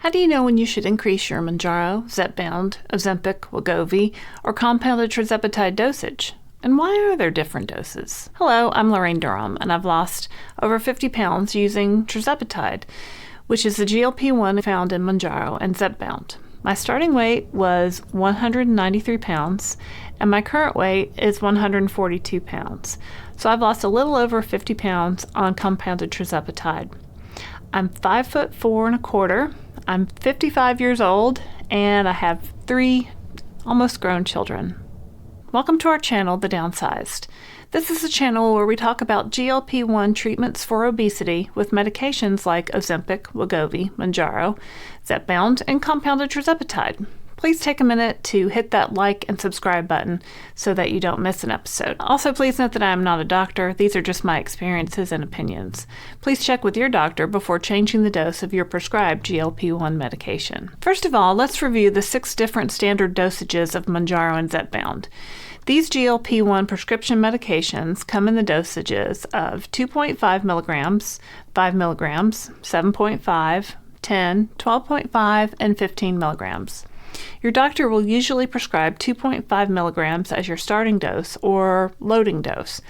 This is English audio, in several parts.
How do you know when you should increase your Mounjaro, Zepbound, Ozempic, Wegovy, or compounded Tirzepatide dosage? And why are there different doses? Hello, I'm Laraine Durham, and I've lost over 50 pounds using Tirzepatide, which is the GLP-1 found in Mounjaro and Zepbound. My starting weight was 193 pounds, and my current weight is 142 pounds. So I've lost a little over 50 pounds on compounded Tirzepatide. I'm 5'4¼ I'm 55 years old, and I have 3 almost grown children. Welcome to our channel, The Downsized. This is a channel where we talk about GLP-1 treatments for obesity with medications like Ozempic, Wegovy, Mounjaro, Zepbound, and compounded Tirzepatide. Please take a minute to hit that like and subscribe button so that you don't miss an episode. Also, please note that I am not a doctor. These are just my experiences and opinions. Please check with your doctor before changing the dose of your prescribed GLP-1 medication. First of all, let's review the 6 different standard dosages of Mounjaro and Zepbound. These GLP-1 prescription medications come in the dosages of 2.5 milligrams, 5 milligrams, 7.5, 10, 12.5, and 15 milligrams. Your doctor will usually prescribe 2.5 milligrams as your starting dose or loading dose.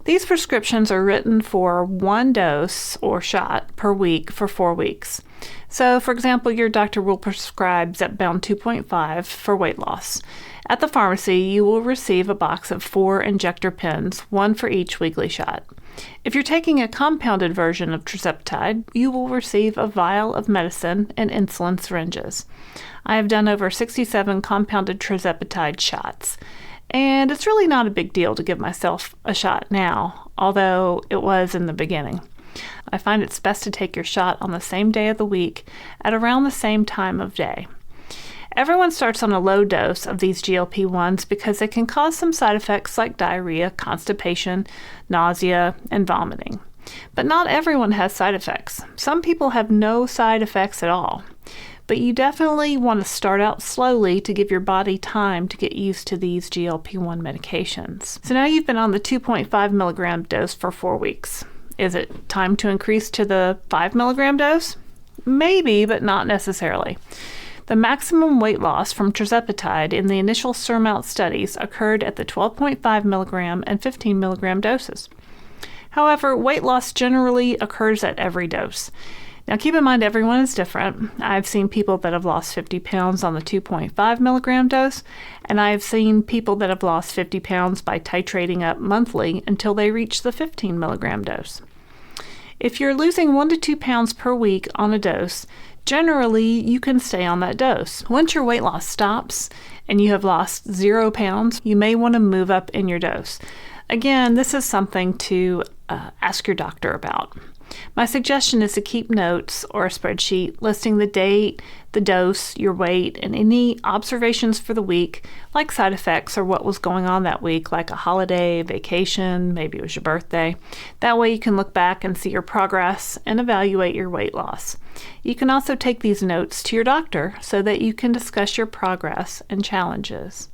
These prescriptions are written for 1 dose or shot per week for 4 weeks. So, for example, your doctor will prescribe Zepbound 2.5 for weight loss. At the pharmacy, you will receive a box of 4 injector pens, 1 for each weekly shot. If you're taking a compounded version of Tirzepatide, you will receive a vial of medicine and insulin syringes. I have done over 67 compounded Tirzepatide shots, and it's really not a big deal to give myself a shot now, although it was in the beginning. I find it's best to take your shot on the same day of the week at around the same time of day. Everyone starts on a low dose of these GLP-1s because they can cause some side effects like diarrhea, constipation, nausea, and vomiting. But not everyone has side effects. Some people have no side effects at all. But you definitely want to start out slowly to give your body time to get used to these GLP-1 medications. So now you've been on the 2.5 milligram dose for 4 weeks. Is it time to increase to the 5 milligram dose? Maybe, but not necessarily. The maximum weight loss from Tirzepatide in the initial SURMOUNT studies occurred at the 12.5 milligram and 15 milligram doses. However, weight loss generally occurs at every dose. Now keep in mind everyone is different. I've seen people that have lost 50 pounds on the 2.5 milligram dose, and I've seen people that have lost 50 pounds by titrating up monthly until they reach the 15 milligram dose. If you're losing 1 to 2 pounds per week on a dose, generally you can stay on that dose. Once your weight loss stops and you have lost 0 pounds, you may want to move up in your dose. Again, this is something to ask your doctor about. My suggestion is to keep notes or a spreadsheet listing the date, the dose, your weight, and any observations for the week, like side effects or what was going on that week, like a holiday, vacation, maybe it was your birthday. That way you can look back and see your progress and evaluate your weight loss. You can also take these notes to your doctor so that you can discuss your progress and challenges.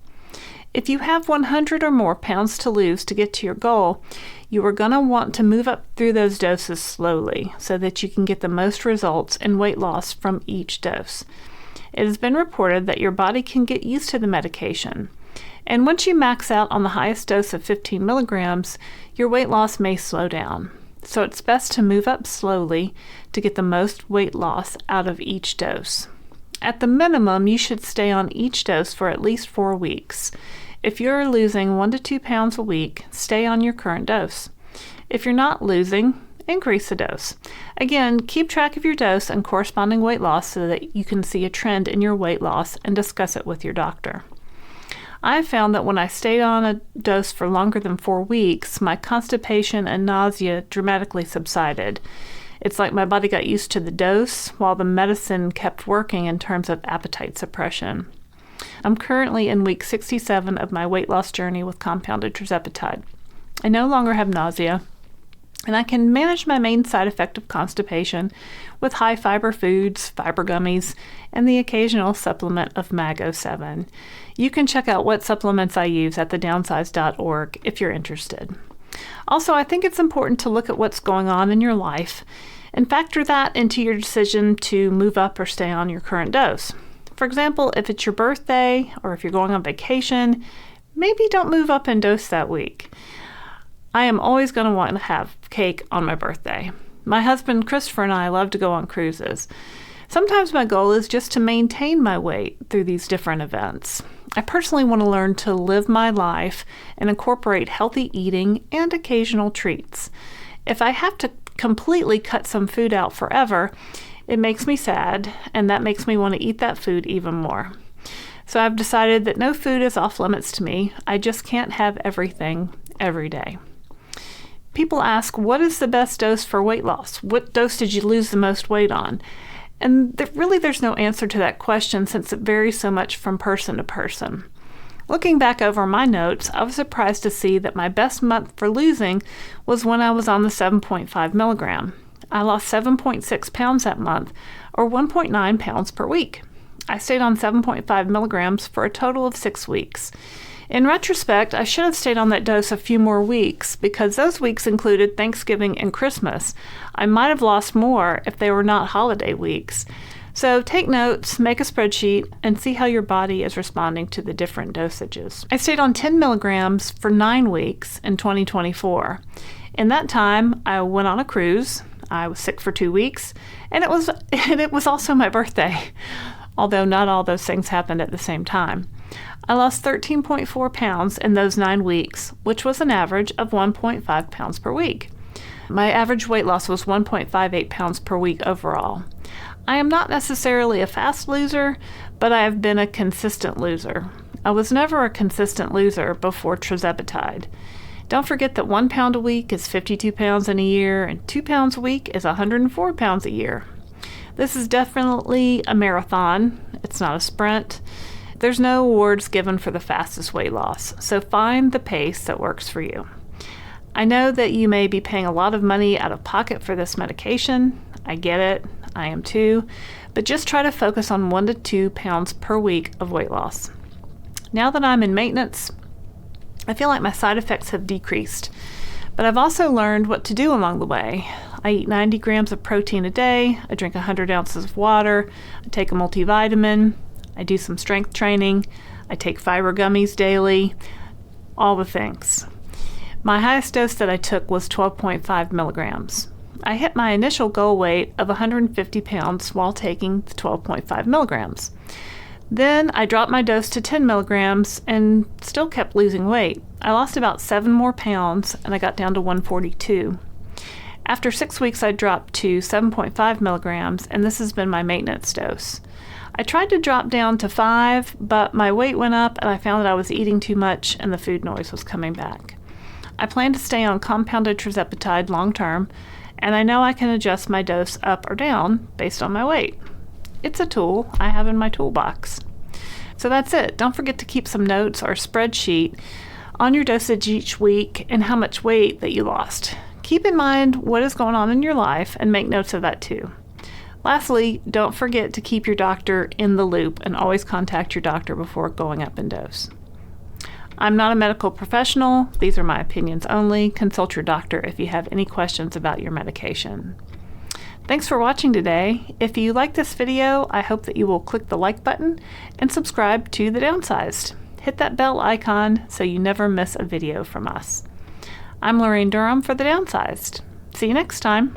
If you have 100 or more pounds to lose to get to your goal, you are going to want to move up through those doses slowly so that you can get the most results in weight loss from each dose. It has been reported that your body can get used to the medication. And once you max out on the highest dose of 15 milligrams, your weight loss may slow down. So it's best to move up slowly to get the most weight loss out of each dose. At the minimum, you should stay on each dose for at least 4 weeks. If you're losing 1 to 2 pounds a week, stay on your current dose. If you're not losing, increase the dose. Again, keep track of your dose and corresponding weight loss so that you can see a trend in your weight loss and discuss it with your doctor. I've found that when I stayed on a dose for longer than 4 weeks, my constipation and nausea dramatically subsided. It's like my body got used to the dose while the medicine kept working in terms of appetite suppression. I'm currently in week 67 of my weight loss journey with compounded Tirzepatide. I no longer have nausea, and I can manage my main side effect of constipation with high fiber foods, fiber gummies, and the occasional supplement of Mag07. You can check out what supplements I use at thedownsized.org if you're interested. Also, I think it's important to look at what's going on in your life and factor that into your decision to move up or stay on your current dose. For example, if it's your birthday or if you're going on vacation, maybe don't move up in dose that week. I am always going to want to have cake on my birthday. My husband Christopher and I love to go on cruises. Sometimes my goal is just to maintain my weight through these different events. I personally want to learn to live my life and incorporate healthy eating and occasional treats. If I have to completely cut some food out forever, it makes me sad, and that makes me want to eat that food even more. So I've decided that no food is off limits to me. I just can't have everything every day. People ask, what is the best dose for weight loss? What dose did you lose the most weight on? And there's no answer to that question since it varies so much from person to person. Looking back over my notes, I was surprised to see that my best month for losing was when I was on the 7.5 milligram. I lost 7.6 pounds that month, or 1.9 pounds per week. I stayed on 7.5 milligrams for a total of 6 weeks. In retrospect, I should have stayed on that dose a few more weeks because those weeks included Thanksgiving and Christmas. I might have lost more if they were not holiday weeks. So take notes, make a spreadsheet, and see how your body is responding to the different dosages. I stayed on 10 milligrams for 9 weeks in 2024. In that time, I went on a cruise. I was sick for 2 weeks, and it was also my birthday, although not all those things happened at the same time. I lost 13.4 pounds in those 9 weeks, which was an average of 1.5 pounds per week. My average weight loss was 1.58 pounds per week overall. I am not necessarily a fast loser, but I have been a consistent loser. I was never a consistent loser before Tirzepatide. Don't forget that 1 pound a week is 52 pounds in a year, and 2 pounds a week is 104 pounds a year. This is definitely a marathon. It's not a sprint. There's no awards given for the fastest weight loss, so find the pace that works for you. I know that you may be paying a lot of money out of pocket for this medication. I get it. I am too. But just try to focus on 1 to 2 pounds per week of weight loss. Now that I'm in maintenance, I feel like my side effects have decreased. But I've also learned what to do along the way. I eat 90 grams of protein a day. I drink 100 ounces of water. I take a multivitamin. I do some strength training. I take fiber gummies daily. All the things. My highest dose that I took was 12.5 milligrams. I hit my initial goal weight of 150 pounds while taking the 12.5 milligrams. Then I dropped my dose to 10 milligrams and still kept losing weight. I lost about 7 more pounds and I got down to 142. After 6 weeks, I dropped to 7.5 milligrams, and this has been my maintenance dose. I tried to drop down to 5, but my weight went up and I found that I was eating too much and the food noise was coming back. I plan to stay on compounded Tirzepatide long term, and I know I can adjust my dose up or down based on my weight. It's a tool I have in my toolbox. So that's it. Don't forget to keep some notes or a spreadsheet on your dosage each week and how much weight that you lost. Keep in mind what is going on in your life and make notes of that too. Lastly, don't forget to keep your doctor in the loop and always contact your doctor before going up in dose. I'm not a medical professional. These are my opinions only. Consult your doctor if you have any questions about your medication. Thanks for watching today. If you like this video, I hope that you will click the like button and subscribe to The Downsized. Hit that bell icon so you never miss a video from us. I'm Laraine Durham for The Downsized. See you next time.